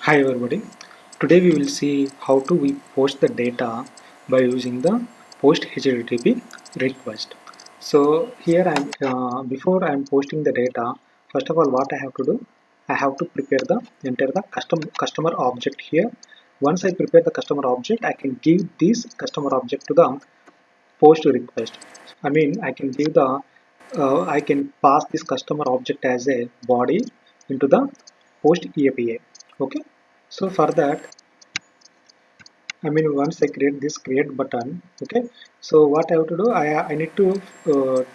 Hi everybody. Today we will see how to we post the data by using the post HTTP request. So here before I'm posting the data. First of all, what I have to do, I have to enter the customer object here. Once I prepare the customer object, I can give this customer object to the post request. I can pass this customer object as a body into the post API. Okay. So for that, once I create this create button, okay. So what I have to do, I need to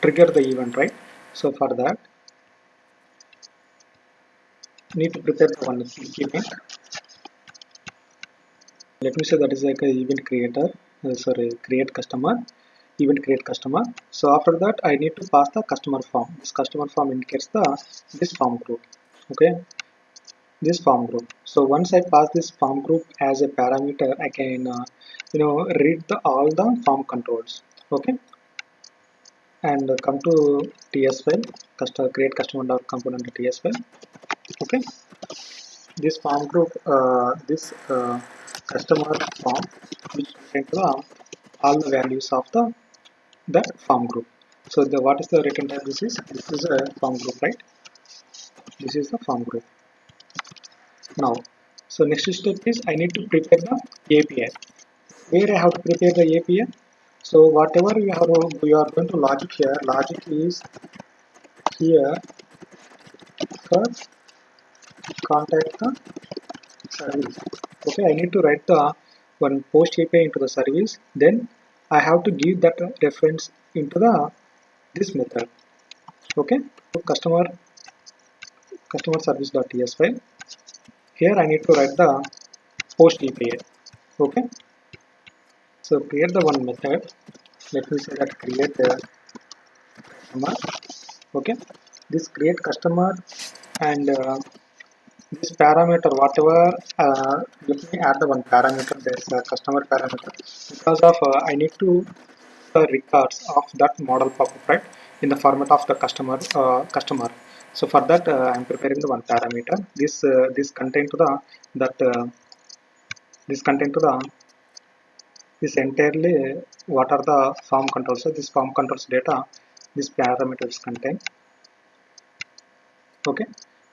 trigger the event, right? So for that, need to prepare the one event. Let me say that is like a event creator. Sorry, create customer. Event create customer. So after that, I need to pass the customer form. This customer form indicates the this form group. Okay, this form group. So once I pass this form group as a parameter, I can read all the form controls. Okay, and come to TS file, create customer dot component TS file. Okay, this form group, this customer form, which contains all the values of that form group. So the what is the return type? This is a form group, right? This is the form group. Now, so next step is I need to prepare the API. Where I have to prepare the API. So whatever you are going to logic here, logic is here for contact the service. Okay, I need to write the one post API into the service. Then I have to give that reference into the this method. Okay, so customer service.ts file. Here I need to write the post API. Okay, so create the one method. Let me say that create customer. Okay, this create customer and this parameter whatever let me add the one parameter. There's a customer parameter because of I need to the records of that model pop-up, right, in the format of the customer. So for that I'm preparing the one parameter. This contain to the that this contain to the this entirely what are the form controls. So this form controls data this parameters contain. Okay,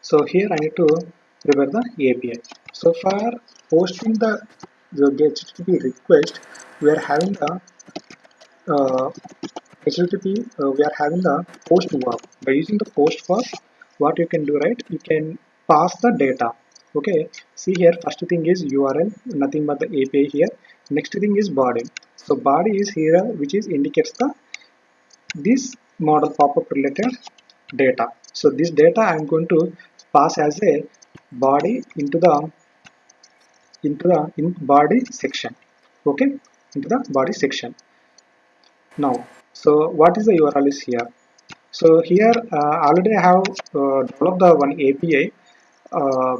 so here I need to prepare the API. So for posting the HTTP request, we are having the HTTP, we are having the post verb. By using the post verb, what you can do, right? You can pass the data. Okay, see here, first thing is URL, nothing but the API here. Next thing is body. So body is here, which is indicates the this model pop-up related data. So this data I'm going to pass as a body in body section. Okay, into the body section. Now, so what is the URL is here? So here already I have developed the one API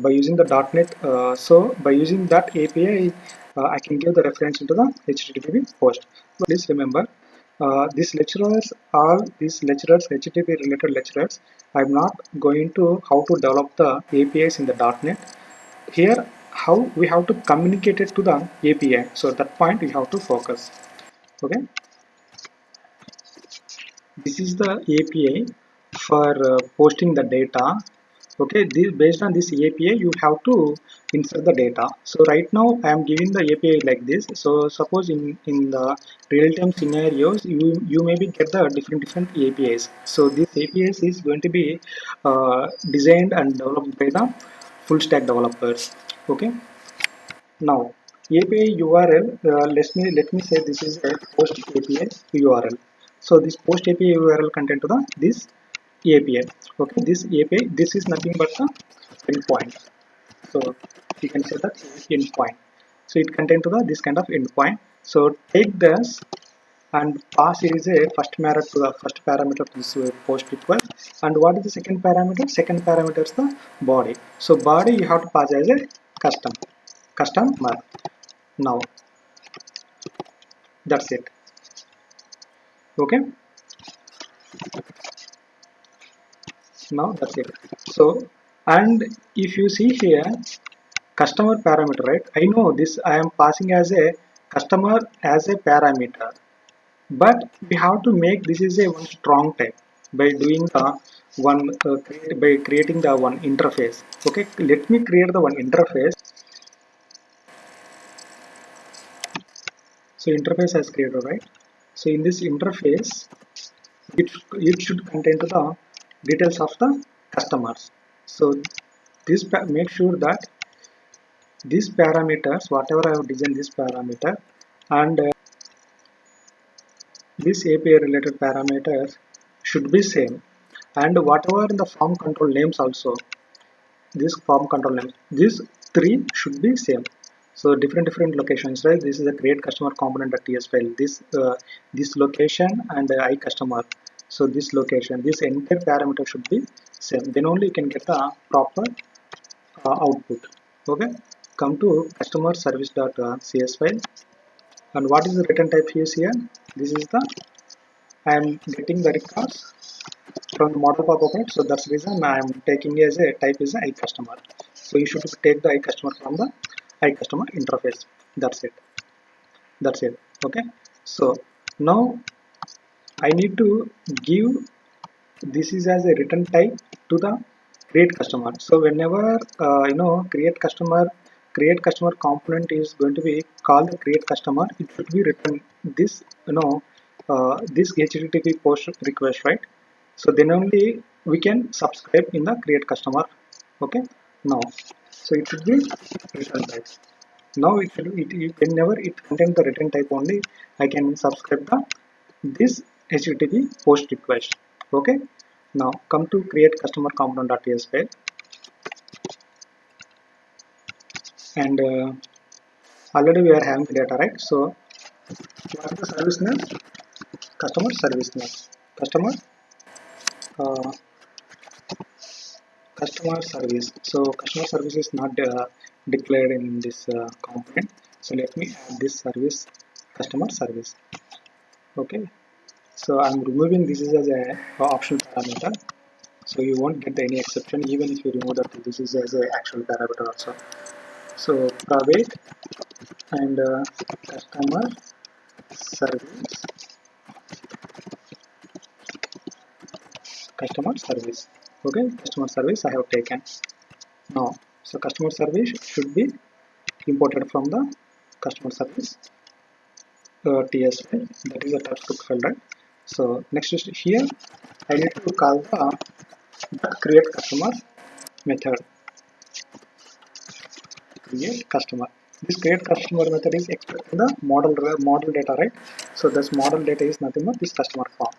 by using the .NET. So by using that API, I can give the reference into the HTTP post. Please remember, all these lecturers, HTTP related lecturers, I'm not going to how to develop the APIs in the .NET. Here, how we have to communicate it to the API. So that point we have to focus. Okay. This is the API for posting the data. Okay, based on this API you have to insert the data. So right now I am giving the API like this. So suppose in the real-time scenarios you maybe get the different APIs. So this APIs is going to be designed and developed by the full stack developers. Okay, now API URL, let me say this is a post API URL. So this post API URL content to the this API. Okay, this API, this is nothing but the endpoint. So you can say that endpoint. So it contains to the this kind of endpoint. So take this and pass is a first parameter to this post request. And what is the second parameter? Second parameter is the body. So body you have to pass as a customer. Now that's it. Okay, now that's it. So and if you see here, customer parameter, right? I know this I am passing as a customer as a parameter, but we have to make this is a one strong type by doing the one by creating the one interface. Okay, let me create the one interface. So interface has created, right? So in this interface, it should contain to the details of the customers. So this make sure that these parameters, whatever I have designed this parameter, and this API related parameters should be same, and whatever in the form control names also, this form control names, these three should be same. So different locations, right? This is a create customer component.ts file, this location and I customer. So this location, this entire parameter should be same, then only you can get the proper output. Okay, come to customer service.cs file, and what is the return type here? This is the I am getting the records from the model pop-up, right? So that's the reason I am taking as a type is a iCustomer. So you should take the iCustomer from the iCustomer interface. That's it. That's it. Okay. So now I need to give this is as a return type to the create customer. So whenever create customer component is going to be called the create customer, it should be written this this HTTP post request, right? So then only we can subscribe in the create customer. Okay, now so it should be return type. Now whenever it contains the return type only, I can subscribe the this HTTP post request. Okay, now come to create customer component.ts file, and already we are having the data, right? So what is the service name? Customer service name. Customer uh, customer service. So customer service is not declared in this component. So let me add this service, customer service. Okay, so I'm removing this is as a optional parameter, so you won't get any exception even if you remove that this is as a actual parameter also. So private and customer service, customer service. Okay, customer service I have taken now. So customer service should be imported from the customer service TS file, that is a TypeScript file, right? So next is here I need to call the create customer method. Create customer. This create customer method is expecting the model data, right? So this model data is nothing but this customer form.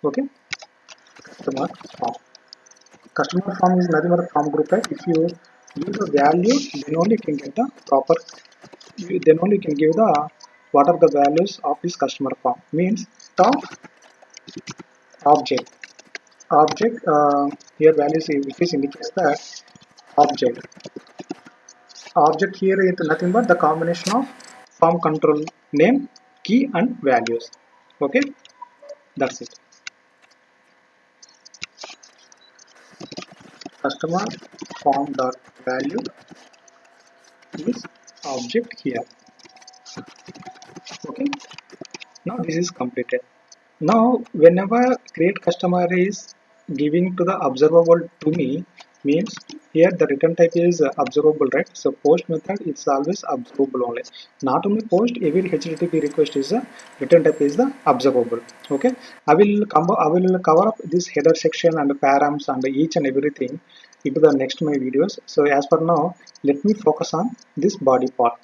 Okay, customer form. Customer form is nothing but a form group, right? If you use a value, then only you can get the proper. Then only you can give the what are the values of this customer form. Means top object. Object here values which is indicates that object. Object here is nothing but the combination of form control name, key and values. Okay, that's it. Customer form dot value is object here. Okay, now this is completed. Now whenever create customer is giving to the observable to me, means here the return type is observable, right? So post method is always observable only, not only post, every HTTP request is a return type is the observable. Okay, I will cover up this header section and params and each and everything into the next my videos. So as for now, let me focus on this body part.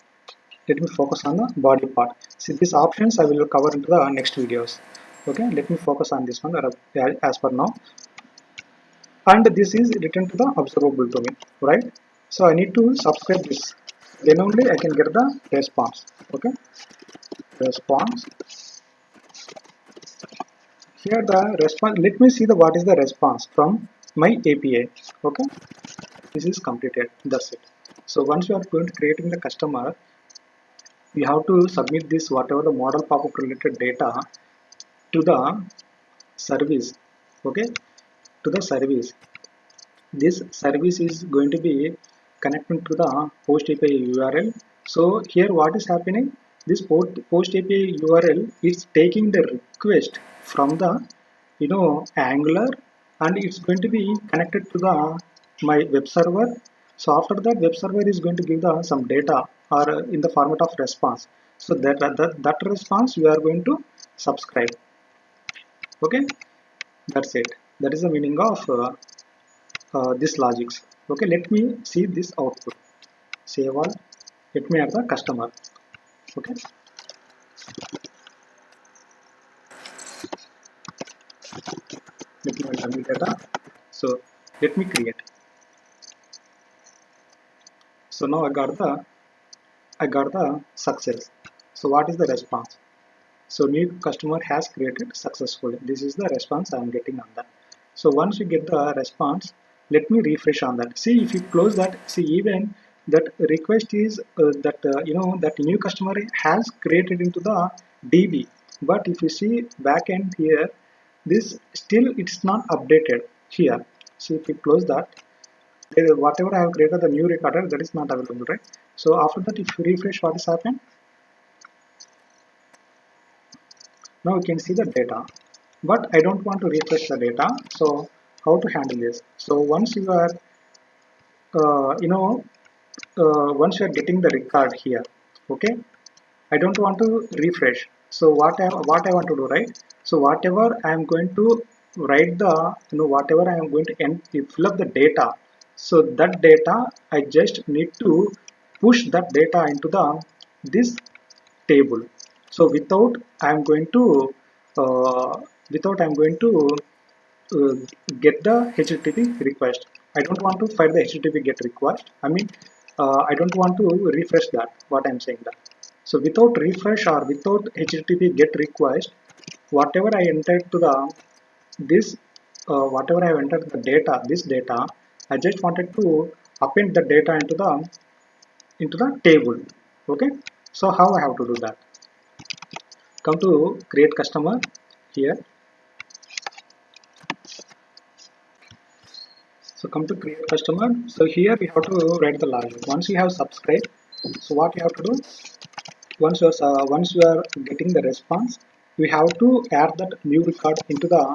Let me focus on the body part. See, these options I will cover into the next videos. Okay, let me focus on this one as for now. And this is written to the observable to me, right? So I need to subscribe this, then only I can get the response. Okay, response. Here the response, let me see the what is the response from my API. Okay, this is completed. That's it. So once you are going to creating the customer, you have to submit this whatever the model pop-up related data to the service. Okay, to the service. This service is going to be connecting to the post API URL. So here what is happening, this post API URL is taking the request from the Angular, and it's going to be connected to the my web server. So after that, web server is going to give the some data or in the format of response. So that response you are going to subscribe. Okay, that's it. That is the meaning of this logics. Okay, let me see this output. Save all. Let me add the customer. Okay, let me add the data. So let me create. So now I got the success. So what is the response? So new customer has created successfully. This is the response I am getting on that. So once you get the response, let me refresh on that. See, if you close that, see, even that request is that new customer has created into the DB. But if you see backend here, this still it's not updated here. So if you close that, whatever I have created the new recorder, that is not available, right? So after that, if you refresh, what is happened? Now you can see the data, but I don't want to refresh the data. So how to handle this? So once you are once you are getting the record here, okay, I don't want to refresh. So what I want to do, right? So whatever I am going to write the whatever I am going to fill up the data, so that data I just need to push that data into the this table. So uh, without I'm going to uh, get the HTTP request. I don't want to find the HTTP get request. I mean, I don't want to refresh that. What I'm saying that. So without refresh or without HTTP get request, whatever I entered to the this whatever I have entered the data, this data, I just wanted to append the data into the table. Okay. So how I have to do that? Come to create customer here. So come to create customer. So here we have to write the logic. Once you have subscribed, so what you have to do? Once you are getting the response, we have to add that new record into the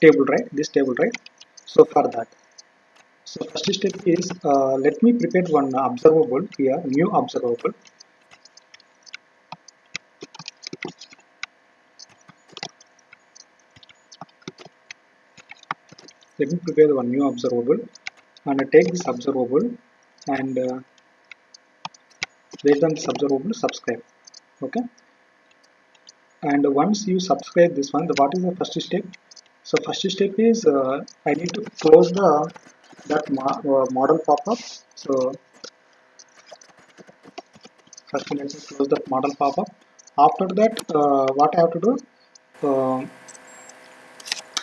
table, right? This table, right? So for that, so first step is let me prepare one observable here, new observable. Let me prepare one new observable, and I take this observable and based on this observable subscribe. Okay, and once you subscribe this one, what is the first step? So first step is I need to close the model pop-up. So first let me close that model pop-up. After that, what I have to do? Uh,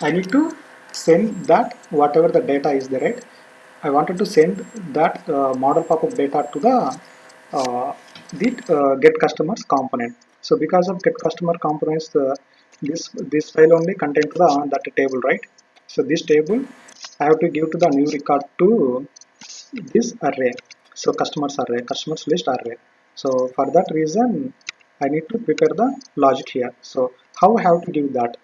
I need to send that whatever the data is there, right? I wanted to send that model pop-up data to uh, the get customers component. So because of get customer components, this file only contain to the that table, right? So this table I have to give to the new record to this array. So customers array, customers list array. So for that reason, I need to prepare the logic here. So how I have to give that?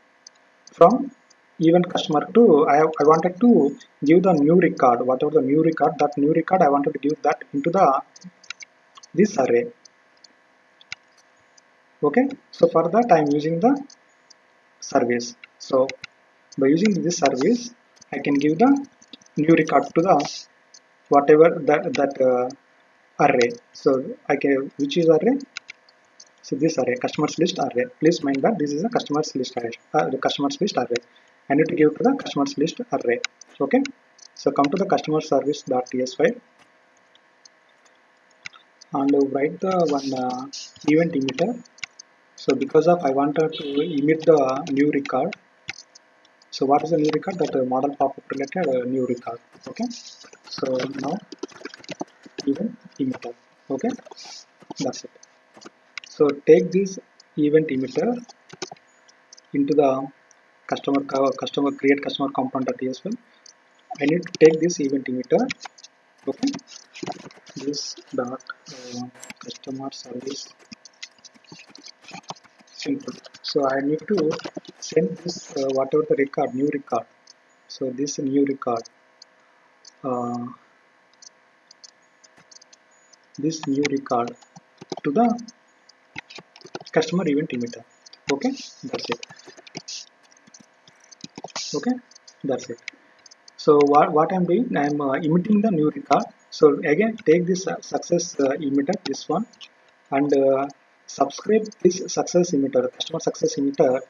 From event customer to I wanted to give the new record, whatever the new record, that new record I wanted to give that into the this array. Okay, so for that I am using the service. So by using this service I can give the new record to the whatever that array. So I can, which is array? So this array, customers list array. Please mind that this is a customers list array. The customers list array. I need to give to the customers list array. Okay. So come to the customer service.ts file and write the one event emitter. So because of I wanted to emit the new record. So what is the new record? That model pop-up related new record. Okay. So now event emitter. Okay. That's it. So take this event emitter into the customer create customer component.ts file I need to take this event emitter. Okay, this dot customer service simple. So I need to send this whatever the record, new record. So this new record, uh, this new record to the customer event emitter. Okay, that's it. Okay, that's it. So what I'm doing, I'm emitting the new record. So again, take this success emitter, this one, and subscribe this success emitter, customer success emitter,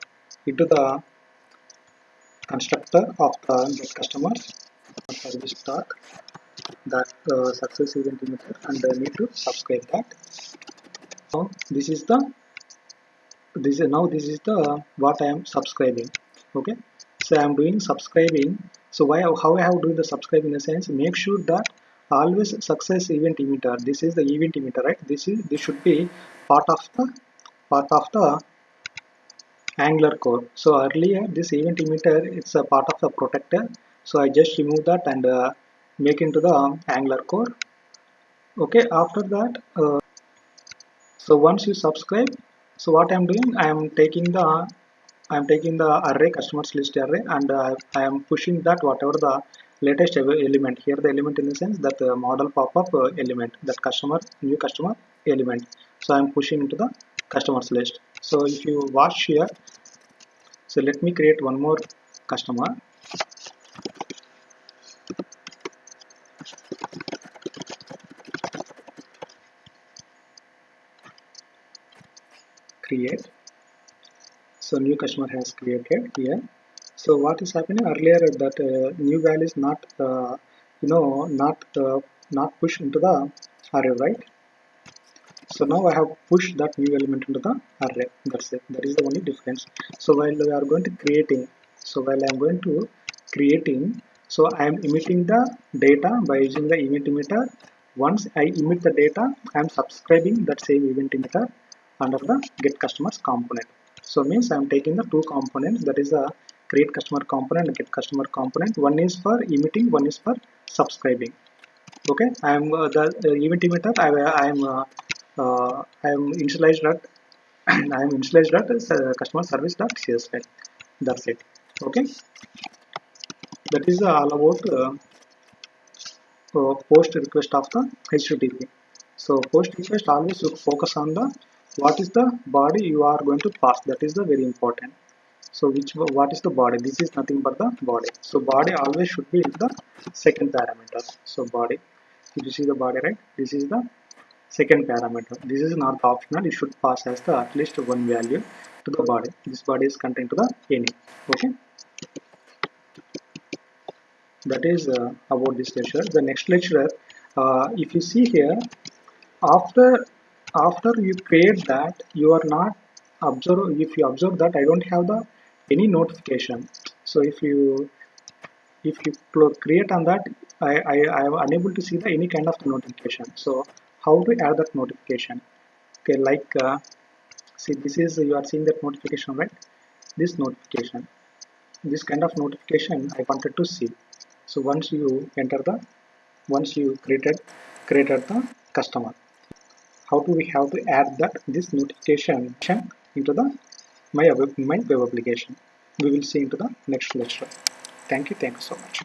into the constructor of the get customers service dot that success event emitter, and I need to subscribe that. Now this is the what I am subscribing. Okay, so I am doing subscribing. So how I have doing the subscribe in a sense, make sure that always success event emitter, this is the event emitter, right? This should be part of the Angular core. So earlier this event emitter, it's a part of the protector, so I just remove that and make into the Angular core. Okay, after that so once you subscribe, so what I'm doing, I'm taking the array, customers list array, and I am pushing that whatever the latest element here, the element in the sense that model pop-up element, that new customer element. So I'm pushing into the customers list. So if you watch here, so let me create one more customer. Create. So new customer has created here. So what is happening earlier, that new value is not not pushed into the array, right? So now I have pushed that new element into the array. That's it. That is the only difference. So while we are going to creating, so while I am going to creating, so I am emitting the data by using the event emitter. Once I emit the data, I am subscribing that same event emitter under the get customers component. So means I am taking the two components, that is a create customer component and get customer component. One is for emitting, one is for subscribing. Okay, I am the event emitter. I am initialized that I am initialized that customer service dot CS file. That's it. Okay, that is all about post request of the HTTP. So post request always should focus on the what is the body you are going to pass. That is the very important. So what is the body? This is nothing but the body. So body always should be in the second parameter. So body, if you see the body, right, this is the second parameter. This is not optional. You should pass as the at least one value to the body. This body is contained to the any. Okay, that is about this lecture. The next lecture, if you see here, after you create that, you are not observe. If you observe that, I don't have the any notification. So if you create on that, I am unable to see the any kind of the notification. So how to add that notification? Okay, like see, this is, you are seeing that notification, right? This notification, this kind of notification I wanted to see. So once you once you created the customer, how do we have to add that this notification into the my web application? We will see into the next lecture. Thank you so much.